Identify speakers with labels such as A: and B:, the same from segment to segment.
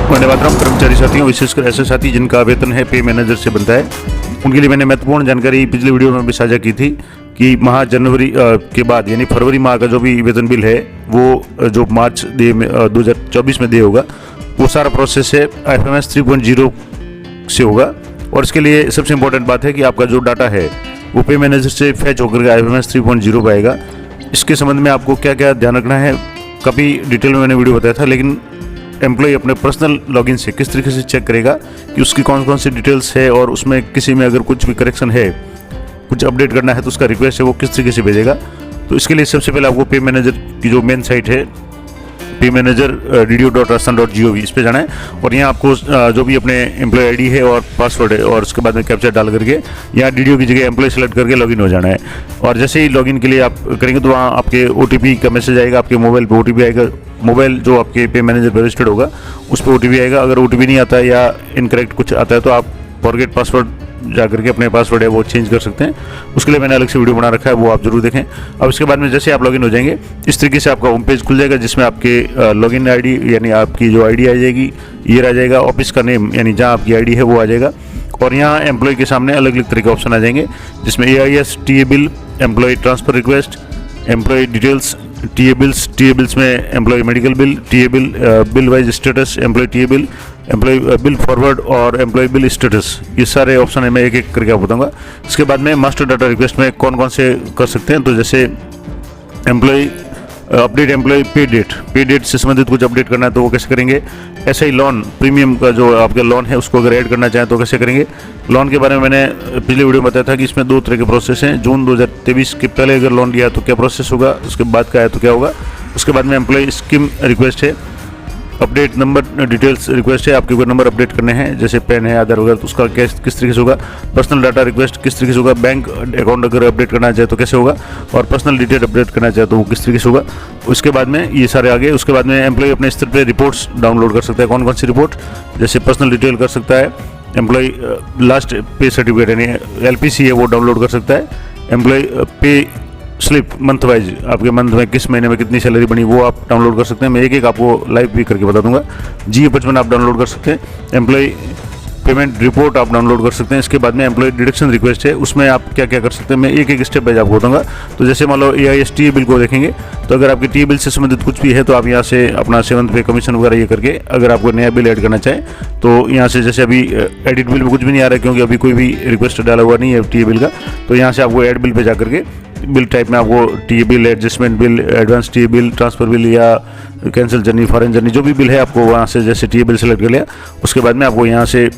A: मैंने बात रहा हूँ कर्मचारी साथियों, विशेषकर ऐसे साथी जिनका वेतन है पे मैनेजर से बनता है। उनके लिए मैंने महत्वपूर्ण जानकारी पिछले वीडियो में भी साझा की थी कि माह जनवरी के बाद यानी फरवरी माह का जो भी वेतन बिल है वो जो मार्च 2024 में दे होगा वो सारा प्रोसेस है FMS 3.0 से होगा। और इसके लिए सबसे इम्पोर्टेंट बात है कि आपका जो डाटा है वो पे मैनेजर से फैच होकर FMS 3.0 पर आएगा। इसके संबंध में आपको क्या क्या ध्यान रखना है काफ़ी डिटेल में मैंने वीडियो बताया था, लेकिन एम्प्लॉय अपने पर्सनल लॉगिन से किस तरीके से चेक करेगा कि उसकी कौन कौन सी डिटेल्स है और उसमें किसी में अगर कुछ भी करेक्शन है, कुछ अपडेट करना है तो उसका रिक्वेस्ट है वो किस तरीके से भेजेगा। तो इसके लिए सबसे पहले आपको पे मैनेजर की जो मेन साइट है pmanager.rdu.rajasthan.gov इस पे जाना है और यहाँ आपको जो भी अपने एम्प्लॉय आईडी है और पासवर्ड है और उसके बाद में कैप्चा डाल करके यहाँ DDO की जगह एम्प्लॉय सेलेक्ट करके लॉगिन हो जाना है। और जैसे ही लॉगिन के लिए आप करेंगे तो वहाँ आपके OTP का मैसेज आएगा, आपके मोबाइल पे OTP आएगा। मोबाइल जो आपके पे मैनेजर पर रजिस्टर्ड होगा उस पर OTP आएगा। अगर OTP नहीं आता है या इनकरेक्ट कुछ आता है तो आप फॉरगेट पासवर्ड जा करके अपने पासवर्ड है वो चेंज कर सकते हैं। उसके लिए मैंने अलग से वीडियो बना रखा है, वो आप जरूर देखें। अब इसके बाद में जैसे आप लॉगिन हो जाएंगे इस तरीके से आपका होम पेज खुल जाएगा जिसमें आपके लॉगिन आईडी यानी आपकी जो आईडी आ जाएगी, ईयर आ जाएगा, ऑफिस का नेम यानी जहाँ आपकी आईडी है वो आ जाएगा। और यहाँ एम्प्लॉय के सामने अलग अलग तरह के ऑप्शन आ जाएंगे जिसमें AIS TA bill, employee transfer request, employee details, TA bills में employee medical bill, TA bill, bill wise status, employee TA bill, employee bill forward और एम्प्लॉय बिल स्टेटस, ये सारे ऑप्शन है मैं एक एक करके आप बताऊंगा। इसके बाद में मास्टर डाटा रिक्वेस्ट में कौन कौन से कर सकते हैं, तो जैसे एम्प्लॉय अपडेट एम्प्लॉय पे डेट से संबंधित कुछ अपडेट करना है तो वो कैसे करेंगे। SI लोन प्रीमियम का जो आपका लोन है उसको अगर ऐड करना चाहें तो कैसे करेंगे। लोन के बारे में मैंने पिछले वीडियो में बताया था कि इसमें 2 तरह के प्रोसेस हैं। जून 2023 के पहले अगर लोन लिया तो क्या प्रोसेस होगा, उसके बाद का है तो क्या होगा। उसके बाद में एम्प्लॉय स्कीम रिक्वेस्ट है, अपडेट नंबर डिटेल्स रिक्वेस्ट है, आपके कोई नंबर अपडेट करने हैं जैसे पैन है, आधार वगैरह, तो उसका किस तरीके से होगा। पर्सनल डाटा रिक्वेस्ट किस तरीके से होगा, बैंक अकाउंट अगर अपडेट करना चाहे तो कैसे होगा, और पर्सनल डिटेल अपडेट करना चाहे तो वो किस तरीके से होगा। उसके बाद में ये सारे आगे। उसके बाद में एम्प्लॉय अपने स्तर पर रिपोर्ट्स डाउनलोड कर सकता है। कौन कौन सी रिपोर्ट, जैसे पर्सनल डिटेल कर सकता है, एम्प्लॉय लास्ट पे सर्टिफिकेट यानी LPC है वो डाउनलोड कर सकता है, employ pay slip month wise आपके मंथ में किस महीने में कितनी सैलरी बनी वो आप डाउनलोड कर सकते हैं। मैं एक एक आपको लाइव भी करके बता दूंगा। GA55 आप डाउनलोड कर सकते हैं। एम्प्लॉय पेमेंट रिपोर्ट आप डाउनलोड कर सकते हैं। इसके बाद में एम्प्लॉय डिडक्शन रिक्वेस्ट है, उसमें आप क्या क्या कर सकते हैं मैं एक एक स्टेप बाय आपको बताऊंगा। तो जैसे मान लो AIS TA बिल को देखेंगे तो अगर आपके TA बिल से संबंधित कुछ भी है तो आप यहाँ से अपना 7th पे कमीशन वगैरह ये करके अगर आपको नया बिल ऐड करना चाहें तो यहाँ से, जैसे अभी एडिट बिल में कुछ भी नहीं आ रहा है क्योंकि अभी कोई भी रिक्वेस्ट डाला हुआ नहीं है TA बिल का, तो यहाँ से आपको ऐड बिल पे जा करके बिल टाइप में आपको TA bill, adjustment bill, advance TA bill, transfer bill या कैंसिल जर्नी, फॉरेन जर्नी, जो भी बिल है आपको वहाँ से जैसे TA बिल सेलेक्ट कर लिया। उसके बाद में आपको यहाँ से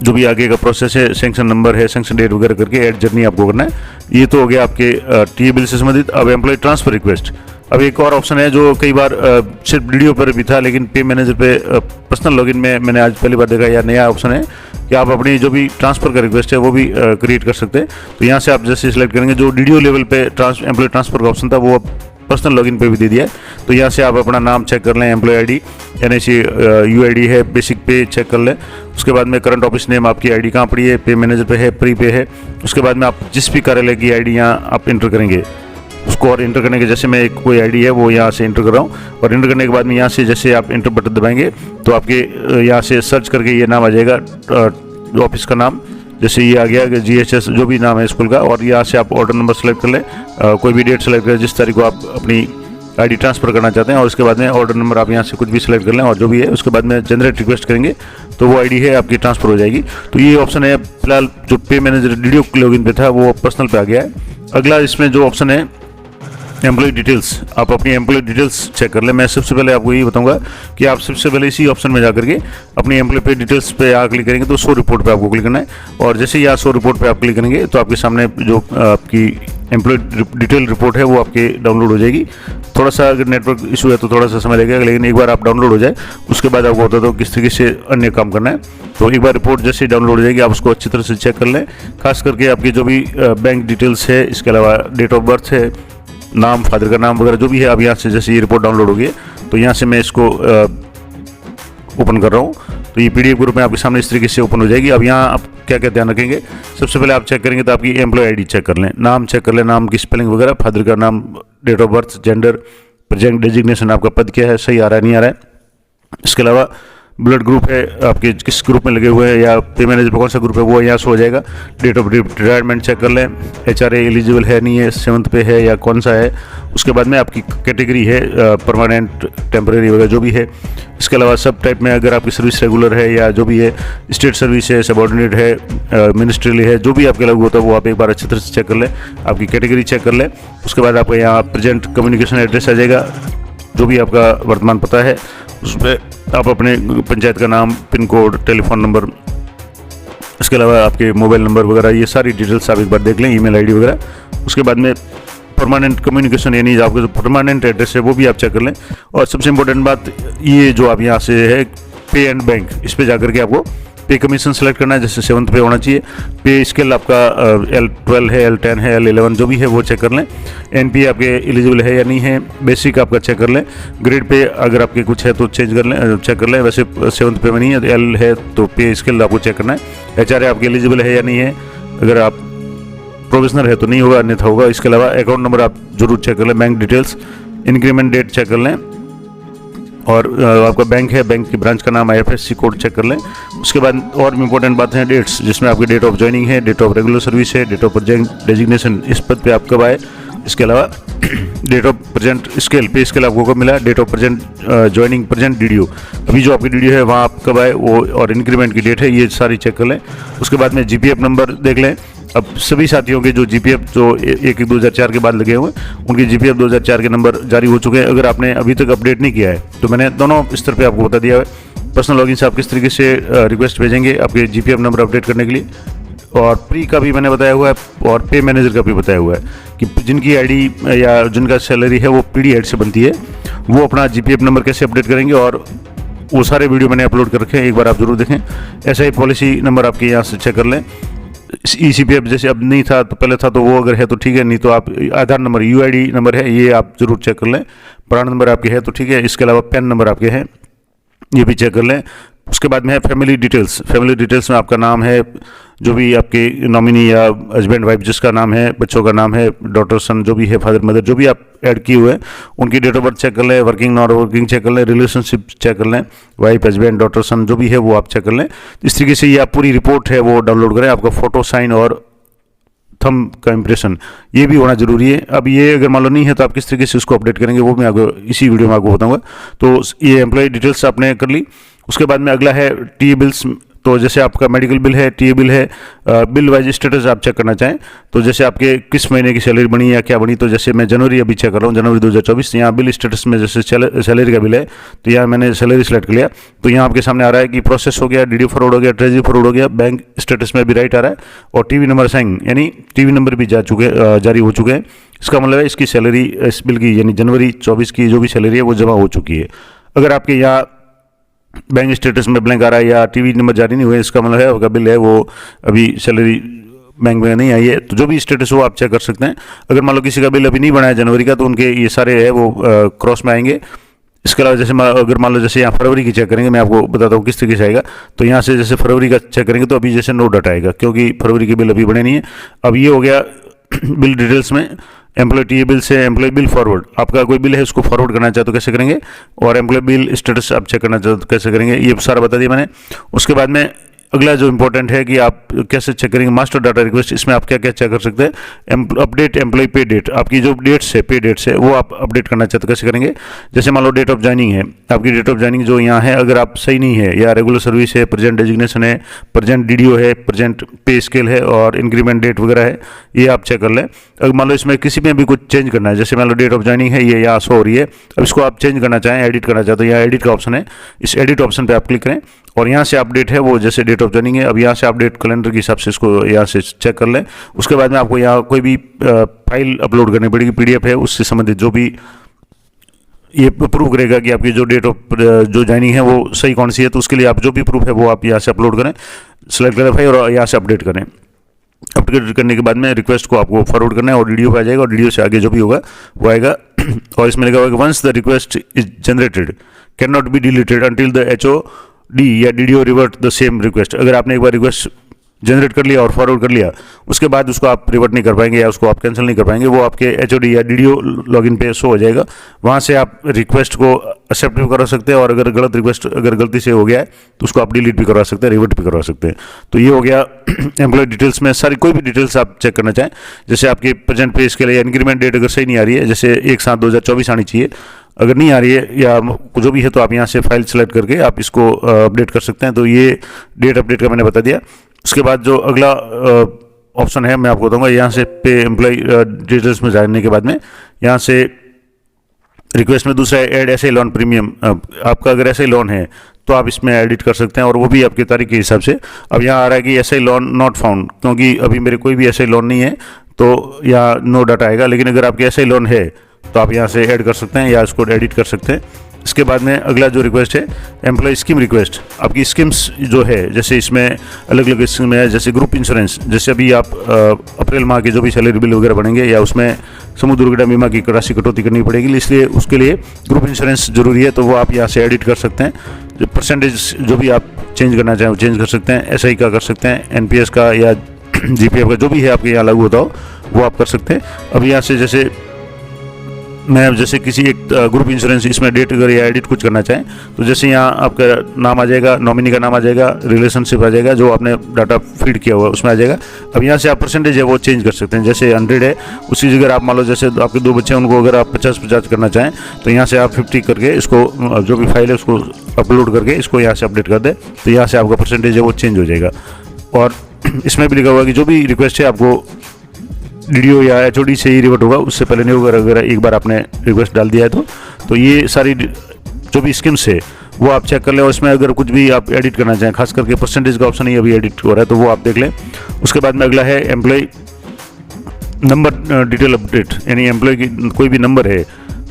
A: जो भी आगे का प्रोसेस है, सैंक्शन नंबर है, सैंक्शन डेट वगैरह करके ऐड जर्नी आपको करना है। ये तो हो गया आपके TA बिल से संबंधित। अब एम्प्लॉय ट्रांसफ़र रिक्वेस्ट, अब एक और ऑप्शन है जो कई बार सिर्फ DDO पर भी था लेकिन पे मैनेजर पे पर्सनल लॉगिन में मैंने आज पहली बार देखा या नया ऑप्शन है कि आप अपनी जो भी ट्रांसफ़र का रिक्वेस्ट है वो भी क्रिएट कर सकते हैं। तो यहाँ से आप जैसे सिलेक्ट करेंगे, जो DDO लेवल पे एम्प्लॉय ट्रांसफ़र का ऑप्शन था वो पर्सनल लॉगिन पे भी दे दिया है। तो यहाँ से आप अपना नाम चेक कर लें, एम्प्लॉय ID NIC UID है, बेसिक पे चेक कर लें। उसके बाद में करंट ऑफिस नेम आपकी ID कहाँ पड़ी है, पे मैनेजर पे है, प्री पे है। उसके बाद में आप जिस भी कार्यालय की ID यहाँ आप इंटर करेंगे उसको, और इंटर करने के जैसे मैं एक कोई ID है वो यहाँ से इंटर कर रहा हूँ और इंटर करने के बाद में यहाँ से जैसे आप इंटर बटन दबाएंगे तो आपके यहाँ से सर्च करके ये नाम आ जाएगा ऑफिस का नाम, जैसे ये आ गया GHS जो भी नाम है स्कूल का। और यहाँ से आप ऑर्डर नंबर सेलेक्ट कर लें, कोई भी डेट सेलेक्ट करें जिस तारीख को आप अपनी ID ट्रांसफ़र करना चाहते हैं, और उसके बाद में ऑर्डर नंबर आप यहाँ से कुछ भी सिलेक्ट कर लें और जो भी है उसके बाद में जनरेट रिक्वेस्ट करेंगे तो वो ID है आपकी ट्रांसफ़र हो जाएगी। तो ये ऑप्शन है फिलहाल जो पे मैनेजर DDO लॉगिन पे था वो पर्सनल पे आ गया है। अगला इसमें जो ऑप्शन है एम्प्लॉय डिटेल्स, आप अपनी एम्प्लॉय डिटेल्स चेक कर लें। मैं सबसे पहले आपको यही बताऊंगा कि आप सबसे पहले इसी ऑप्शन में जाकर के अपनी एम्प्लॉय पे डिटेल्स पे आप क्लिक करेंगे तो शो रिपोर्ट पे आपको क्लिक करना है। और जैसे ही आप शो रिपोर्ट पे आप क्लिक करेंगे तो आपके सामने जो आपकी एम्प्लॉय डिटेल रिपोर्ट है वो आपके डाउनलोड हो जाएगी। थोड़ा सा अगर नेटवर्क इशू है तो थोड़ा सा समय लगेगा, लेकिन एक बार आप डाउनलोड हो जाए उसके बाद आपको बता दो किस तरीके से अन्य काम करना है। तो एक बार रिपोर्ट जैसे डाउनलोड हो जाएगी आप उसको अच्छी तरह से चेक कर लें, खास करके आपकी जो भी बैंक डिटेल्स है, इसके अलावा डेट ऑफ बर्थ है, नाम, फादर का नाम वगैरह जो भी है। अब यहाँ से जैसे ये रिपोर्ट डाउनलोड हो गई तो यहाँ से मैं इसको ओपन कर रहा हूँ तो ये PDF ग्रुप में आपके सामने इस तरीके से ओपन हो जाएगी। अब यहाँ आप क्या क्या ध्यान रखेंगे, सबसे पहले आप चेक करेंगे तो आपकी एम्प्लॉय ID चेक कर लें, नाम चेक कर लें, नाम की स्पेलिंग वगैरह, फादर का नाम, date of birth, gender, present designation आपका पद क्या है, सही आ रहा है नहीं आ रहा है। इसके अलावा ब्लड ग्रुप है, आपके किस ग्रुप में लगे हुए हैं या पे मैनेजर कौन सा ग्रुप है वो यहाँ शो हो जाएगा। डेट ऑफ रिटायरमेंट चेक कर लें, HRA एलिजिबल है नहीं है, 7th पे है या कौन सा है। उसके बाद में आपकी कैटेगरी है परमानेंट, टेम्परेरी वगैरह जो भी है। इसके अलावा सब टाइप में अगर आपकी सर्विस रेगुलर है या जो भी है, स्टेट सर्विस है, सबऑर्डिनेट है, मिनिस्ट्रियली है, जो भी आपके लागू होता है वो आप एक बार अच्छी तरह से चेक कर लें, आपकी कैटेगरी चेक कर लें। उसके बाद आपको यहाँ प्रेजेंट कम्युनिकेशन एड्रेस आ जाएगा, जो भी आपका वर्तमान पता है उस पर आप अपने पंचायत का नाम, पिन कोड, टेलीफोन नंबर, इसके अलावा आपके मोबाइल नंबर वगैरह, ये सारी डिटेल्स आप एक बार देख लें, ईमेल आईडी वगैरह। उसके बाद में परमानेंट कम्युनिकेशन यानी आपका जो परमानेंट एड्रेस है वो भी आप चेक कर लें। और सबसे इम्पोर्टेंट बात ये जो आप यहाँ से है पे एंड बैंक, इस पर जाकर के आपको पे कमीशन सेलेक्ट करना है, जैसे 7th पे होना चाहिए। पे स्केल आपका L12 है, L10 है, L11 जो भी है वो चेक कर लें। NP आपके एलिजिबल है या नहीं है, बेसिक आपका चेक कर लें। ग्रेड पे अगर आपके कुछ है तो चेंज कर लें, चेक कर लें। वैसे 7th पे में नहीं है, L है तो पे स्केल आपको चेक करना है। HRA आपके एलिजिबल है या नहीं है, अगर आप प्रोफेशनल है तो नहीं होगा, अन्यथा होगा। इसके अलावा अकाउंट नंबर आप जरूर चेक कर लें, bank details, increment date check कर लें, और आपका बैंक है, बैंक की ब्रांच का नाम, IFSC कोड चेक कर लें। उसके बाद और भी इंपॉर्टेंट बातें हैं डेट्स, जिसमें आपकी डेट ऑफ ज्वाइनिंग है, डेट ऑफ रेगुलर सर्विस है, डेट ऑफ डेजिग्नेशन, इस पद पे आप कब आए। इसके अलावा date of present scale, pay scale आपको कब मिला, date of present joining, present DDO, अभी जो आपकी DDO है वहाँ आप कब आए वो, और इंक्रीमेंट की डेट है, ये सारी चेक कर लें। उसके बाद में GPF नंबर देख लें। अब सभी साथियों के जो GPF जो 1/1/2004 के बाद लगे हुए हैं उनके GPF 2004 के नंबर जारी हो चुके हैं। अगर आपने अभी तक अपडेट नहीं किया है तो मैंने दोनों स्तर पे आपको बता दिया है। पर्सनल लॉगिन से आप किस तरीके से रिक्वेस्ट भेजेंगे आपके GPF नंबर अपडेट करने के लिए, और प्री का भी मैंने बताया हुआ है और पे मैनेजर का भी बताया हुआ है कि जिनकी ID या जिनका सैलरी है वो PD हेड से बनती है, वो अपना GPF नंबर कैसे अपडेट करेंगे, और वो सारे वीडियो मैंने अपलोड कर रखे हैं, एक बार आप जरूर देखें। ऐसा ही पॉलिसी नंबर आपके यहाँ से चेक कर लें। ECPF जैसे अब नहीं था तो पहले था, तो वो अगर है तो ठीक है, नहीं तो आप आधार नंबर, UID नंबर है, ये आप जरूर चेक कर लें। प्राण नंबर आपके है तो ठीक है। इसके अलावा पैन नंबर आपके हैं, ये भी चेक कर लें। उसके बाद में है फैमिली डिटेल्स। फैमिली डिटेल्स में आपका नाम है, जो भी आपके नॉमिनी या हस्बैंड वाइफ जिसका नाम है, बच्चों का नाम है, डॉटर सन जो भी है, फादर मदर जो भी आप ऐड किए हुए हैं उनकी डेट ऑफ बर्थ चेक कर लें, वर्किंग नॉट वर्किंग चेक कर लें, रिलेशनशिप चेक कर लें, वाइफ हस्बैंड डॉटर सन जो भी है वो आप चेक कर लें। इस तरीके से ये आप पूरी रिपोर्ट है वो डाउनलोड करें। आपका फोटो, साइन और थंब का इंप्रेशन ये भी होना जरूरी है। अब ये अगर मान लो नहीं है तो आप किस तरीके से उसको अपडेट करेंगे वो मैं आपको इसी वीडियो में आपको बताऊंगा। तो ये एम्प्लॉय डिटेल्स आपने कर ली। उसके बाद में अगला है टी बिल्स। तो जैसे आपका मेडिकल बिल है, टी बिल है, बिल वाइज स्टेटस आप चेक करना चाहें तो जैसे आपके किस महीने की सैलरी बनी या क्या बनी, तो जैसे मैं जनवरी अभी चेक कर रहा हूँ, जनवरी 2024, यहाँ बिल स्टेटस में जैसे सैलरी का बिल है तो यहाँ मैंने सैलरी सेलेक्ट कर लिया, तो यहाँ आपके सामने आ रहा है कि प्रोसेस हो गया, DD फॉरवर्ड हो गया, ट्रेजरी फॉरवर्ड हो गया, बैंक स्टेटस में भी राइट आ रहा है, और टीवी नंबर साइन यानी टीवी नंबर भी जारी हो चुके हैं। इसका मतलब है इसकी सैलरी, इस बिल की यानी जनवरी 24 की जो भी सैलरी है वो जमा हो चुकी है। अगर आपके यहाँ बैंक स्टेटस में ब्लैंक आ रहा है या टीवी नंबर जारी नहीं हुए, इसका मतलब है आपका बिल है वो अभी सैलरी बैंक में नहीं आई है, तो जो भी स्टेटस हो आप चेक कर सकते हैं। अगर मान लो किसी का बिल अभी नहीं बना है जनवरी का, तो उनके ये सारे है वो क्रॉस में आएंगे। इसके अलावा जैसे अगर मान लो जैसे यहाँ फरवरी की चेक करेंगे, मैं आपको बताता हूँ किस तरीके से आएगा। तो यहाँ से जैसे फरवरी का चेक करेंगे तो अभी जैसे नो डाटा आएगा क्योंकि फरवरी के बिल अभी बने नहीं है। अब ये हो गया बिल डिटेल्स में। एम्प्लॉय टी बिल से एम्प्लॉय बिल फॉरवर्ड, आपका कोई बिल है उसको फॉरवर्ड करना चाहते हो कैसे करेंगे, और एम्प्लॉय बिल स्टेटस आप चेक करना चाहते हो कैसे करेंगे, ये सारा बता दिया मैंने। उसके बाद में अगला जो इंपॉर्टेंट है कि आप कैसे चेक करेंगे मास्टर डाटा रिक्वेस्ट। इसमें आप क्या क्या चेक कर सकते हैं, अपडेट एम्प्लॉय पे डेट, आपकी जो डेट्स है पे डेट्स है वो आप अपडेट करना चाहते हो कैसे करेंगे। जैसे मान लो डेट ऑफ ज्वाइनिंग है, आपकी डेट ऑफ ज्वाइनिंग जो यहाँ है अगर आप सही नहीं है, या रेगुलर सर्विस है, प्रेजेंट डेजिग्नेशन है, प्रेजेंट DDO है, प्रेजेंट पे स्केल है और इंक्रीमेंट डेट वगैरह है, ये आप चेक कर लें। अगर मान लो इसमें किसी में भी कुछ चेंज करना है, जैसे मान लो डेट ऑफ ज्वाइनिंग है ये यहाँ शो हो रही है, अब इसको आप चेंज करना चाहें, एडिट करना चाहते हो, यहाँ एडिट का ऑप्शन है, इस एडिट ऑप्शन पर आप क्लिक करें और यहाँ से अपडेट है वो जैसे डेट ऑफ ज्वाइनिंग है, अब यहाँ से अपडेट कैलेंडर के हिसाब से इसको यहाँ से चेक कर लें। उसके बाद में आपको यहाँ कोई भी फाइल अपलोड करनी पड़ेगी, PDF है, उससे संबंधित जो भी ये प्रूव करेगा कि आपकी जो डेट ऑफ जो ज्वाइनिंग है वो सही कौन सी है, तो उसके लिए आप जो भी प्रूफ है वो आप यहाँ से अपलोड करें, सेलेक्ट करें फाइल और यहाँ से अपडेट करें। अपडेट करने के बाद में रिक्वेस्ट को आपको फॉरवर्ड करना है और DDO पे आ जाएगा और DDO से आगे जो भी होगा वो आएगा। और इसमें लिखा होगा once the request is generated can not be deleted until the HOD या DDO revert the same request. अगर आपने एक बार रिक्वेस्ट जनरेट कर लिया और फॉरवर्ड कर लिया, उसके बाद उसको आप रिवर्ट नहीं कर पाएंगे या उसको आप कैंसिल नहीं कर पाएंगे, वो आपके एचओडी या डीडीओ लॉगिन पे शो हो जाएगा। वहाँ से आप रिक्वेस्ट को एक्सेप्ट भी करा सकते हैं और अगर गलत रिक्वेस्ट अगर गलती से हो गया है तो उसको आप डिलीट भी करवा सकते हैं, रिवर्ट भी करवा सकते हैं। तो ये हो गया एम्प्लॉय डिटेल्स में सारी कोई भी डिटेल्स आप चेक करना चाहें, जैसे आपकी प्रेजेंट पे इसके लिए इंक्रीमेंट डेट अगर सही नहीं आ रही है, जैसे 1/7/2024 आनी चाहिए, अगर नहीं आ रही है या जो भी है तो आप यहाँ से फाइल सेलेक्ट करके आप इसको अपडेट कर सकते हैं। तो ये डेट अपडेट का मैंने बता दिया। उसके बाद जो अगला ऑप्शन है मैं आपको बताऊंगा, यहाँ से पे एम्प्लॉय डिटेल्स में जाने के बाद में यहाँ से रिक्वेस्ट में दूसरा ऐड एसआई लोन प्रीमियम, आपका अगर एसआई लोन है तो आप इसमें एडिट कर सकते हैं और वो भी आपकी तारीख के हिसाब से। अब यहाँ आ रहा है कि एसआई लोन नॉट फाउंड, क्योंकि अभी मेरे कोई भी एसआई लोन नहीं है तो यहाँ नो डाटा आएगा, लेकिन अगर आपके एसआई लोन है तो आप यहाँ से ऐड कर सकते हैं या इसको एडिट कर सकते हैं। इसके बाद में अगला जो रिक्वेस्ट है एम्प्लॉय स्कीम रिक्वेस्ट, आपकी स्कीम्स जो है जैसे इसमें अलग अलग स्कीम है, जैसे ग्रुप इंश्योरेंस, जैसे अभी आप अप्रैल माह के जो भी सैलरी बिल वगैरह बनेंगे या उसमें समूह दुर्घटना बीमा की राशि कटौती करनी पड़ेगी, इसलिए उसके लिए ग्रुप इंश्योरेंस जरूरी है, तो वो आप यहाँ से एडिट कर सकते हैं। जो परसेंटेज जो भी आप चेंज करना चाहें वो चेंज कर सकते हैं, एसआई का कर सकते हैं, एनपीएस का या जीपीएफ का जो भी है आपके यहाँ लागू होता हो वो आप कर सकते हैं। अब यहाँ से जैसे मैं जैसे किसी एक ग्रुप इंश्योरेंस इसमें डेट अगर या एडिट कुछ करना चाहें तो जैसे यहाँ आपका नाम आ जाएगा, नॉमिनी का नाम आ जाएगा, रिलेशनशिप आ जाएगा, जो आपने डाटा फीड किया हुआ है उसमें आ जाएगा। अब यहाँ से आप परसेंटेज है वो चेंज कर सकते हैं, जैसे 100 है उसी जगह आप मान लो जैसे आपके 2 बच्चे हैं उनको अगर आप 50-50 करना चाहें तो यहाँ से आप 50 करके इसको जो भी फाइल है उसको अपलोड करके इसको यहाँ से अपडेट कर दें तो यहाँ से आपका परसेंटेज है वो चेंज हो जाएगा। और इसमें भी लिखा हुआ कि जो भी रिक्वेस्ट है आपको डीडीओ या एचओडी से ही रिवर्ट होगा, उससे पहले नहीं होगा। अगर एक बार आपने रिक्वेस्ट डाल दिया है तो ये सारी जो भी स्कीम्स है वो आप चेक कर लें और इसमें अगर कुछ भी आप एडिट करना चाहें, खास करके परसेंटेज का ऑप्शन ही अभी एडिट हो रहा है तो वो आप देख लें। उसके बाद में अगला है एम्प्लॉय नंबर डिटेल अपडेट, यानी एम्प्लॉय की कोई भी नंबर है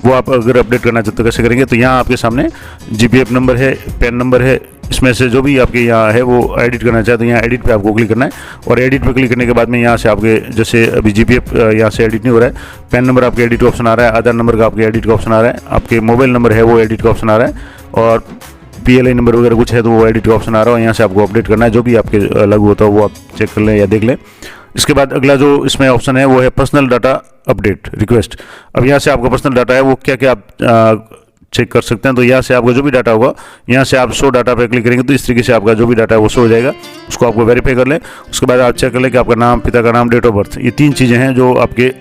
A: वो आप अगर अपडेट करना चाहते हो कैसे करेंगे, तो यहाँ आपके सामने जीपीएफ नंबर है, पैन नंबर है, इसमें से जो भी आपके यहाँ है वो एडिट करना चाहते हैं, यहाँ एडिट पे आपको क्लिक करना है और एडिट पे क्लिक करने के बाद में यहाँ से आपके जैसे अभी जीपीएफ यहाँ से एडिट नहीं हो रहा है, पैन नंबर आपके एडिट का ऑप्शन आ रहा है, आधार नंबर का आपके एडिट का ऑप्शन आ रहा है, आपके मोबाइल नंबर है वो एडिट का ऑप्शन आ रहा है और पीएलआई नंबर वगैरह कुछ है तो वो एडिट का ऑप्शन आ रहा है। यहाँ से आपको अपडेट करना है, जो भी आपके लागू होता है वो आप चेक कर लें या देख लें। इसके बाद अगला जो इसमें ऑप्शन है वो है पर्सनल डाटा अपडेट रिक्वेस्ट। अब यहाँ से आपका पर्सनल डाटा है वो क्या क्या आप चेक कर सकते हैं, तो यहाँ से आपका जो भी डाटा होगा यहाँ से आप शो डाटा पे क्लिक करेंगे तो इस तरीके से आपका जो भी डाटा है वो शो हो जाएगा, उसको आपको वेरीफाई कर लें। उसके बाद आप चेक कर लें कि आपका नाम, पिता का नाम, डेट ऑफ बर्थ, ये 3 चीज़ें हैं जो आपके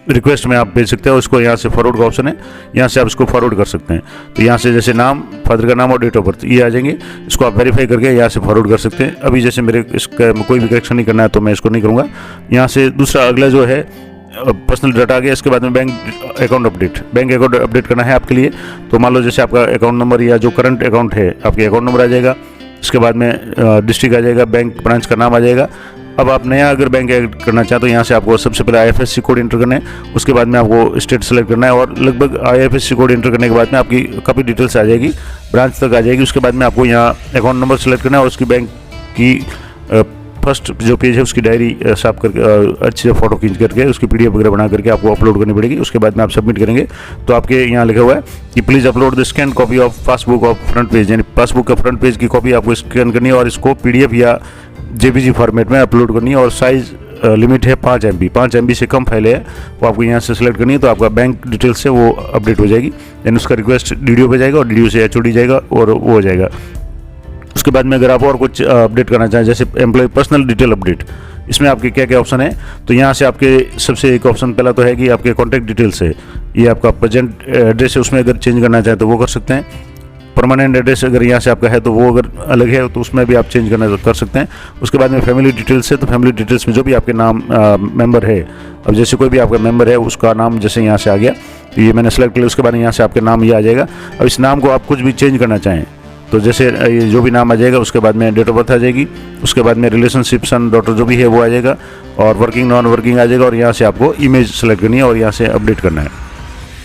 A: रिक्वेस्ट में आप भेज सकते हैं। उसको यहाँ से फॉरवर्ड का ऑप्शन है, यहाँ से आप इसको फॉरवर्ड कर सकते हैं। तो यहाँ से जैसे नाम, फादर का नाम और डेट ऑफ बर्थ ये आ जाएंगे, इसको आप वेरीफाई करके यहाँ से फॉरवर्ड कर सकते हैं। अभी जैसे मेरे इसका कोई भी करेक्शन नहीं करना है तो मैं इसको नहीं करूँगा। यहाँ से दूसरा अगला जो है पर्सनल डाटा आ गया। इसके बाद में bank account update, bank account update करना है आपके लिए, तो मान लो जैसे आपका अकाउंट नंबर या जो करंट अकाउंट है आपके अकाउंट नंबर आ जाएगा, इसके बाद में डिस्ट्रिक्ट आ जाएगा, बैंक ब्रांच का नाम आ जाएगा। अब आप नया अगर बैंक ऐड करना चाहते हो यहाँ से आपको सबसे पहले आईएफएससी कोड इंटर करना है, उसके बाद में आपको स्टेट सेलेक्ट करना है और लगभग आईएफएससी कोड इंटर करने के बाद में आपकी काफ़ी डिटेल्स आ जाएगी, ब्रांच तक आ जाएगी। उसके बाद में आपको यहाँ अकाउंट नंबर सेलेक्ट करना है और उसकी बैंक की फर्स्ट जो पेज है उसकी डायरी साफ करके अच्छे से फोटो खींच करके उसकी पीडीएफ वगैरह बना करके आपको अपलोड करनी पड़ेगी। उसके बाद में आप सबमिट करेंगे तो आपके यहाँ लिखा हुआ है कि please upload the scan copy of passbook of front page, यानी पासबुक का फ्रंट पेज की कॉपी आपको स्कैन करनी है और इसको पीडीएफ या जेपीजी फॉर्मेट में अपलोड करनी है और साइज़ लिमिट है 5 MB, 5 MB से कम फाइल है वो आपको यहाँ से सिलेक्ट करनी है। तो आपका बैंक डिटेल्स से वो अपडेट हो जाएगी, यानी उसका रिक्वेस्ट डीडीओ पे जाएगा और डीडीओ से एचओडी जाएगा और वो हो जाएगा। उसके बाद में अगर आप और कुछ अपडेट करना चाहें जैसे एम्प्लॉय पर्सनल डिटेल अपडेट, इसमें आपके क्या क्या ऑप्शन है, तो यहाँ से आपके सबसे एक ऑप्शन पहला तो है कि आपके कॉन्टैक्ट डिटेल्स है, ये आपका प्रेजेंट एड्रेस है उसमें अगर चेंज करना चाहें तो वो कर सकते हैं। परमानेंट एड्रेस अगर यहाँ से आपका है तो वो अगर अलग है तो उसमें भी आप चेंज करना कर सकते हैं। उसके बाद में फैमिली डिटेल्स है, तो फैमिली डिटेल्स में जो भी आपके नाम मेंबर है, अब जैसे कोई भी आपका मेंबर है उसका नाम जैसे यहाँ से आ गया तो ये मैंने सेलेक्ट किया, उसके बाद यहाँ से आपके नाम ये आ जाएगा। अब इस नाम को आप कुछ भी चेंज करना चाहें तो जैसे ये जो भी नाम आ जाएगा उसके बाद में डेट ऑफ बर्थ आ जाएगी, उसके बाद में रिलेशनशिप सन डॉटर जो भी है वो आ जाएगा और वर्किंग नॉन वर्किंग आ जाएगा और यहाँ से आपको इमेज सेलेक्ट करनी है और यहाँ से अपडेट करना है।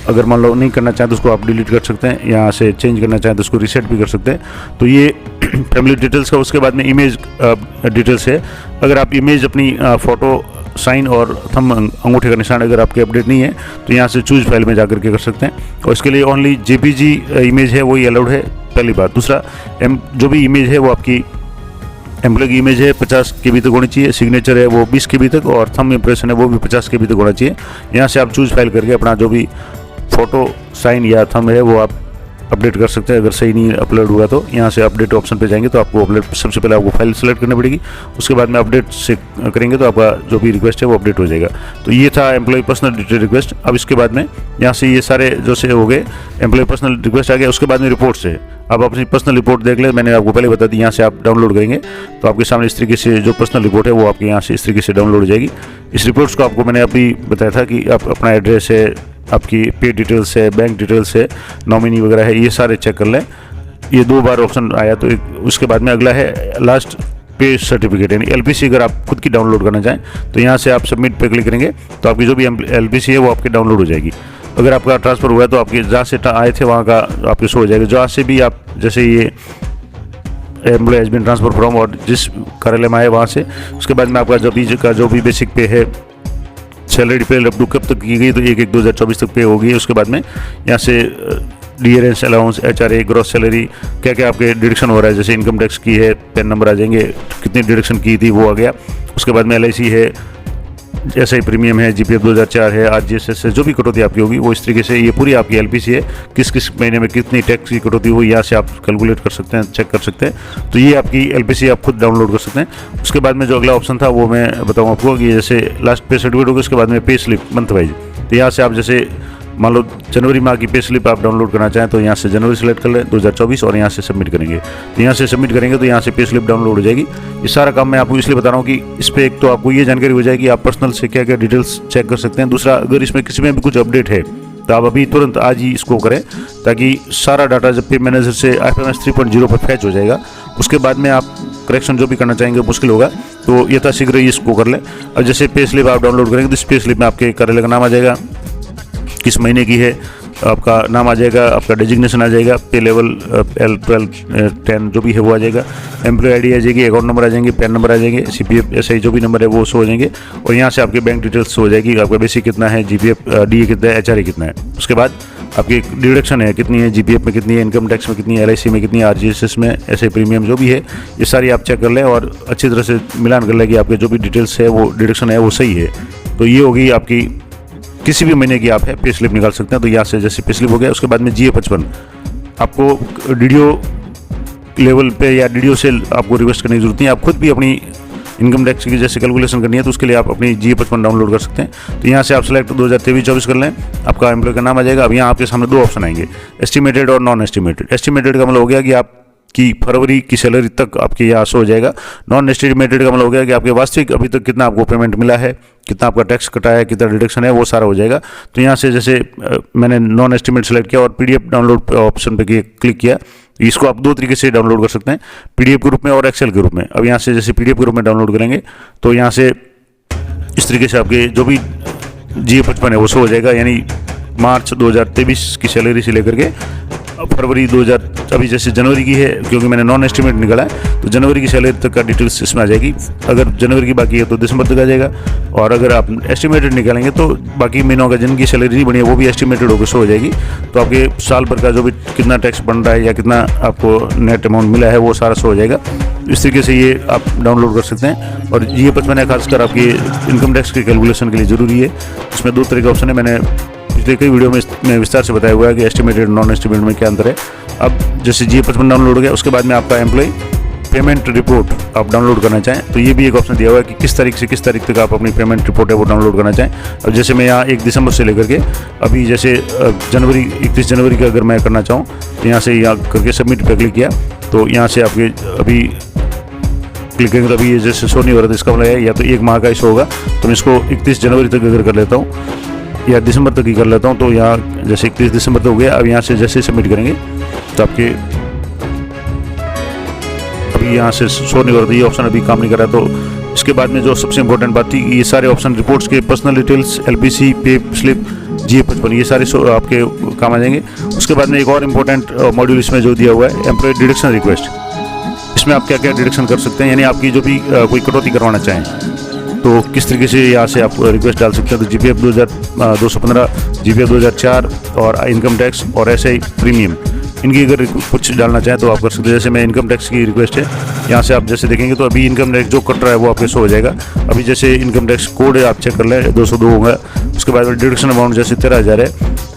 A: अगर मान लो नहीं करना चाहें तो उसको आप डिलीट कर सकते हैं, यहाँ से चेंज करना चाहें तो उसको रीसेट भी कर सकते हैं। तो ये फैमिली डिटेल्स का। उसके बाद में इमेज डिटेल्स है, अगर आप इमेज अपनी फ़ोटो, साइन और थंब अंगूठे का निशान अगर आपके अपडेट नहीं है तो यहाँ से चूज फाइल में जाकर के कर सकते हैं और इसके लिए ओनली जेपीजी इमेज है वही अलाउड है, पहली बात। दूसरा जो भी इमेज है वो आपकी एम्प्लॉय की इमेज है 50 KB तक होनी चाहिए, सिग्नेचर है वो 20 KB तक, और थंब इम्प्रेशन है वो भी 50 KB तक होना चाहिए। यहाँ से आप चूज फाइल करके अपना जो भी फोटो, साइन या थंब है वो आप अपडेट कर सकते हैं। अगर सही नहीं अपलोड हुआ तो यहाँ से अपडेट ऑप्शन पे जाएंगे तो आपको अपडेट, सबसे पहले आपको फाइल सेलेक्ट करनी पड़ेगी, उसके बाद में अपडेट से करेंगे तो आपका जो भी रिक्वेस्ट है वो अपडेट हो जाएगा। तो ये था एम्प्लॉय पर्सनल डिटेल रिक्वेस्ट। अब इसके बाद में यहाँ से ये सारे जो से हो गए एम्प्लॉय पर्सनल रिक्वेस्ट आ गया। उसके बाद में रिपोर्ट से आप अपनी पर्सनल रिपोर्ट देख ले, मैंने आपको पहले बता दी। यहाँ से आप डाउनलोड करेंगे तो आपके सामने इस तरीके से जो पर्सनल रिपोर्ट है वो आपके यहाँ से इस तरीके से डाउनलोड हो जाएगी। इस रिपोर्ट्स को आपको मैंने अभी बताया था कि आप अपना एड्रेस है, आपकी पे डिटेल्स है, बैंक डिटेल्स है, नॉमिनी वगैरह है, ये सारे चेक कर लें। ये 2 बार ऑप्शन आया तो उसके बाद में अगला है लास्ट पे सर्टिफिकेट, यानी LPC अगर आप खुद की डाउनलोड करना चाहें तो यहाँ से आप सबमिट पे क्लिक करेंगे तो आपकी जो भी LPC है वो आपकी डाउनलोड हो जाएगी। अगर आपका ट्रांसफ़र हुआ है तो आपके जहाँ से आए थे वहाँ का आपके शो हो जाएगा। जहाँ से भी आप, जैसे ये employ has been transfer from, और जिस कार्यालय में आए वहाँ से, उसके बाद में आपका जो भी बेसिक पे है, सैलरी पे अप टू कब तक की गई तो 1/1/2024 तक पे होगी। उसके बाद में यहाँ से dearness allowance, HRA, gross salary, क्या क्या आपके डिडक्शन हो रहा है, जैसे इनकम टैक्स की है, पैन नंबर आ जाएंगे, कितनी डिडक्शन की थी वो आ गया। उसके बाद में LIC है, SI प्रीमियम है, GPF 2004 है, RGSS है, जो भी कटौती आपकी होगी वो इस तरीके से, ये पूरी आपकी LPC है, किस किस महीने में कितनी टैक्स की कटौती हुई, यहाँ से आप कैलकुलेट कर सकते हैं, चेक कर सकते हैं। तो ये आपकी LPC आप खुद डाउनलोड कर सकते हैं। उसके बाद में जो अगला ऑप्शन था वो मैं बताऊँ आपको कि जैसे लास्ट पे सर्टिफिकेट होगा, उसके बाद में पे स्लिप मंथ वाइज। तो यहाँ से आप जैसे मान लो जनवरी माह की पे स्लिप आप डाउनलोड करना चाहें तो यहाँ से जनवरी सेलेक्ट कर लें 2024 और यहाँ से सबमिट करेंगे। तो यहाँ से सबमिट करेंगे तो यहाँ से पे स्लिप डाउनलोड हो जाएगी। ये सारा काम मैं आपको इसलिए बता रहा हूँ कि इस पर एक तो आपको ये जानकारी हो जाएगी आप पर्सनल से क्या क्या डिटेल्स चेक कर सकते हैं। दूसरा, अगर इसमें किसी में भी कुछ अपडेट है तो आप अभी तुरंत आज ही इसको करें, ताकि सारा डाटा जब पे मैनेजर से FMS 3.0 पर फैच हो जाएगा, उसके बाद में आप करेक्शन जो भी करना चाहेंगे मुश्किल होगा, तो यथाशीघ्र ही इसको कर लें। अब जैसे पे स्लिप आप डाउनलोड करेंगे तो इस पे स्लिप में आपके कार्यालय का नाम आ जाएगा, किस महीने की है आपका नाम आ जाएगा, आपका डेजिग्नेशन आ जाएगा, पे लेवल L12 10 जो भी है वो आ जाएगा, एम्प्लॉय ID आ जाएगी, अकाउंट नंबर आ जाएंगे, पैन नंबर आ जाएंगे, CPF SI जो भी नंबर है वो शो हो जाएंगे, और यहाँ से आपके बैंक डिटेल्स हो जाएगी, आपका बेसिक कितना है, GPF DA कितना है, HRA कितना है। उसके बाद आपकी डिडक्शन है कितनी है, GPF में कितनी है, इनकम टैक्स में कितनी है, LIC में कितनी है, RGSS में, SI प्रीमियम जो भी है, ये सारी आप चेक कर लें और अच्छी तरह से मिलान कर लें कि आपके जो भी डिटेल्स है वो डिडक्शन है वो सही है। तो ये होगी आपकी किसी भी महीने की आप है पे स्लिप निकाल सकते हैं। तो यहाँ से जैसे पे स्लिप हो गया, उसके बाद में GA 55 आपको DDO लेवल पे या DDO से आपको रिक्वेस्ट करने की जरूरत नहीं है, आप खुद भी अपनी इनकम टैक्स की जैसे कैलकुलेशन करनी है तो उसके लिए आप अपनी GA 55 डाउनलोड कर सकते हैं। तो यहाँ से आप सिलेक्ट 2023-24 कर लें, आपका एम्प्लॉय का नाम आ जाएगा। अब यहाँ आपके सामने 2 ऑप्शन आएंगे, एस्टिमेटेड और नॉन एस्टिमेटेड। एस्टिमेटेड का मतलब हो गया कि आप कि फरवरी की सैलरी तक आपके यहाँ शो हो जाएगा। नॉन एस्टिमेटेड का मतलब हो गया कि आपके वास्तविक अभी तक कितना आपको पेमेंट मिला है, कितना आपका टैक्स कटा है, कितना डिडक्शन है, वो सारा हो जाएगा। तो यहाँ से जैसे मैंने नॉन एस्टिमेट सेलेक्ट किया और PDF डाउनलोड ऑप्शन पे क्लिक किया। इसको आप 2 तरीके से डाउनलोड कर सकते हैं, PDF के रूप में और एक्सेल के रूप में। अब यहाँ से जैसे PDF के रूप में डाउनलोड करेंगे तो यहाँ से इस तरीके से आपके जो भी GA 55 है वो शो हो जाएगा, यानी मार्च 2023 की सैलरी से लेकर के फरवरी 2000, अभी जैसे जनवरी की है क्योंकि मैंने नॉन एस्टिमेट निकाला है तो जनवरी की सैलरी तक का डिटेल्स इसमें आ जाएगी। अगर जनवरी की बाकी है तो दिसंबर तक आ जाएगा, और अगर आप एस्टिमेटेड निकालेंगे तो बाकी महीनों का जिनकी सैलरी नहीं बनी है वो भी एस्टिमेटेड होकर शो हो जाएगी। तो आपके साल भर का जो भी कितना टैक्स बन रहा है या कितना आपको नेट अमाउंट मिला है वो सारा शो हो जाएगा। इस तरीके से ये आप डाउनलोड कर सकते हैं। और ये पर मैंने खासकर आपकी इनकम टैक्स की कैलकुलेशन के लिए ज़रूरी है। इसमें 2 तरह के ऑप्शन है, मैंने पिछले कई वीडियो में विस्तार से बताया हुआ है कि एस्टिमेटेड नॉन एस्टिमेटेड में क्या अंतर है। अब जैसे GA 55 डाउनलोड हो गया, उसके बाद में आपका एम्प्लॉय पेमेंट रिपोर्ट आप डाउनलोड करना चाहें तो ये भी एक ऑप्शन दिया हुआ है कि किस तारीख से किस तारीख तक आप अपनी पेमेंट रिपोर्ट है वो डाउनलोड करना चाहें। अब जैसे मैं यहाँ 1 दिसंबर से लेकर के अभी जैसे 31 जनवरी का अगर मैं करना चाहूँ तो यहाँ से यहाँ करके सबमिट पर क्लिक किया तो यहाँ से आपके अभी क्लिक करेंगे तो अभी ये जैसे शो नहीं हो रहा था, इसका मतलब है या तो 1 माह का ही शो होगा। तो मैं इसको 31 जनवरी तक अगर कर लेता हूँ या दिसंबर तक ही कर लेता हूँ तो यहाँ जैसे 31 दिसंबर तक हो गया। अब यहाँ से जैसे सबमिट करेंगे तो आपके अभी यहाँ से शो नहीं हो रहा था, ये ऑप्शन अभी काम नहीं कर रहा। तो इसके बाद में जो सबसे इंपॉर्टेंट बात थी, ये सारे ऑप्शन रिपोर्ट्स के, personal details, LPC, pay slip, GA 55 ये सारे आपके काम आ जाएंगे। उसके बाद में एक और इम्पोर्टेंट मॉड्यूल इसमें जो दिया हुआ है एम्प्लॉय डिडक्शन रिक्वेस्ट। इसमें आप क्या क्या डिडक्शन कर सकते हैं, यानी आपकी जो भी कोई कटौती करवाना चाहें तो किस तरीके से यहाँ से आप रिक्वेस्ट डाल सकते हैं। तो GPF 215, GPF 2004 और इनकम टैक्स और SI प्रीमियम इनकी अगर कुछ डालना चाहें तो आप कर सकते हैं। जैसे मैं इनकम टैक्स की रिक्वेस्ट है, यहाँ से आप जैसे देखेंगे तो अभी इनकम टैक्स जो कट रहा है वो आपके शो हो जाएगा। अभी जैसे इनकम टैक्स कोड है, आप चेक कर लें 202 होगा। उसके बाद में डिडक्शन अमाउंट जैसे 13,000 है।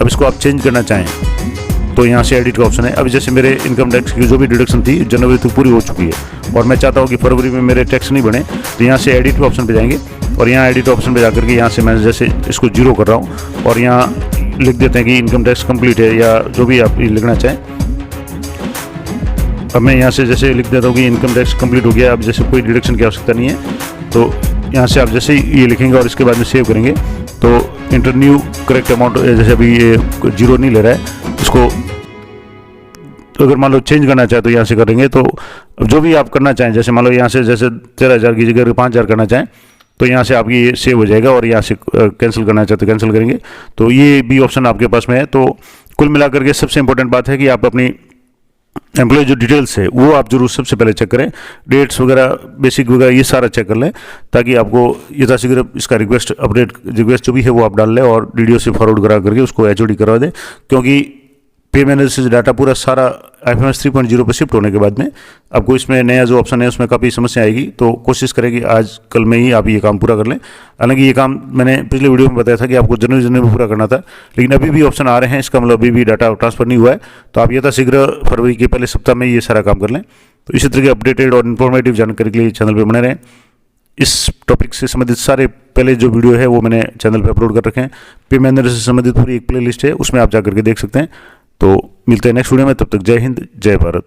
A: अब इसको आप चेंज करना चाहें तो यहाँ से एडिट का ऑप्शन है। अभी जैसे मेरे इनकम टैक्स की जो भी डिडक्शन थी जनवरी तक पूरी हो चुकी है और मैं चाहता हूँ कि फरवरी में मेरे टैक्स नहीं बने, तो यहाँ से एडिट के ऑप्शन पे जाएंगे और यहाँ एडिट ऑप्शन पे जाकर के यहाँ से मैं जैसे इसको 0 कर रहा हूँ और यहाँ लिख देते हैं कि इनकम टैक्स कंप्लीट है या जो भी आप लिखना चाहें। अब मैं यहाँ से जैसे लिख देता हूँ कि इनकम टैक्स कंप्लीट हो गया। अब जैसे कोई डिडक्शन की आवश्यकता नहीं है, तो यहाँ से आप जैसे ये लिखेंगे और इसके बाद में सेव करेंगे तो इंटर न्यू करेक्ट अमाउंट, जैसे अभी ये 0 नहीं ले रहा है, इसको अगर मान लो चेंज करना चाहे तो यहाँ से करेंगे। तो जो भी आप करना चाहें, जैसे मान लो यहाँ से जैसे 13,000 की जगह 5,000 करना चाहें तो यहाँ से आपकी ये सेव हो जाएगा और यहाँ से कैंसिल करना चाहते तो कैंसिल करेंगे। तो ये भी ऑप्शन आपके पास में है। तो कुल मिलाकर के सबसे इंपॉर्टेंट बात है कि आप अपनी एम्प्लॉय जो डिटेल्स है वो आप जरूर सबसे पहले चेक करें, डेट्स वगैरह बेसिक वगैरह ये सारा चेक कर लें, ताकि आपको यथाशीघ्र इसका रिक्वेस्ट अपडेट रिक्वेस्ट जो भी है वो आप डाल लें और डीडीओ से फॉरवर्ड करा करके उसको एचओडी करवा दें। क्योंकि पे एनालिसिस डाटा पूरा सारा IFMS 3.0 पर शिफ्ट होने के बाद में आपको इसमें नया जो ऑप्शन है उसमें काफ़ी समस्या आएगी। तो कोशिश करें कि आज कल में ही आप ये काम पूरा कर लें। हालांकि ये काम मैंने पिछले वीडियो में बताया था कि आपको जनवरी में पूरा करना था, लेकिन अभी भी ऑप्शन आ रहे हैं, इसका मतलब अभी भी डाटा ट्रांसफर नहीं हुआ है। तो आप यथाशीघ्र फरवरी के पहले सप्ताह में ये सारा काम कर लें। तो इसी तरह के अपडेटेड और इन्फॉर्मेटिव जानकारी के लिए चैनल पर बने रहें। इस टॉपिक से संबंधित सारे पहले जो वीडियो है वो मैंने चैनल पर अपलोड कर रखे हैं। पे मैनेजर से संबंधित पूरी एक प्ले लिस्ट है, उसमें आप जाकर के देख सकते हैं। तो मिलते हैं नेक्स्ट वीडियो में, तब तक जय हिंद जय भारत।